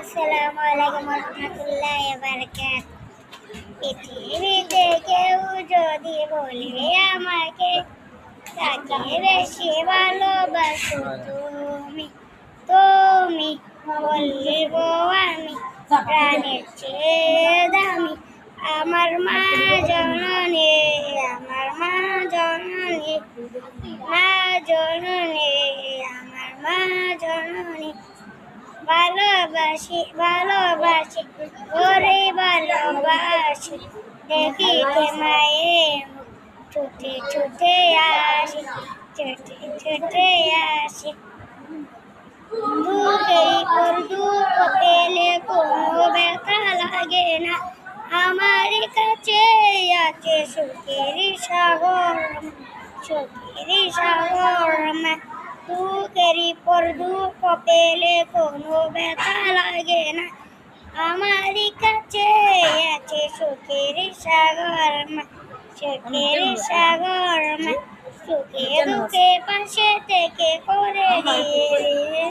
আসসালামু আলাইকুম রহমতুল্লাহি ওয়া বারাকাতুহু। পৃথিবীতে কেউ যদি বলে আমাকে তাকে বেশি ভালোবাসো তুমি, তুমি বলবো আমি প্রাণের চেয়ে দামি। আমার মা জননী, আমার মা জননী, মা জননী, আমার মা জননী। ভালোবাসি ভালোবাসি ওরে ভালোবাসি, দেখিতে মায়ের মুখ ছুটে ছুটে আসি, ছুটে ছুটে আসি। দুঃখের পর দুঃখ পেলে কোনো ব্যথা লাগে না, আমার কাছে আছে সুখের সাগর, সুখের সাগর। দুঃখের পর দুঃখ পেলে কোনো ব্যথা লাগে না, আমার কাছে আছে সুখের সাগর, সুখের সাগর। সুখে দুঃখে পাশে থেকে করে দিয়ে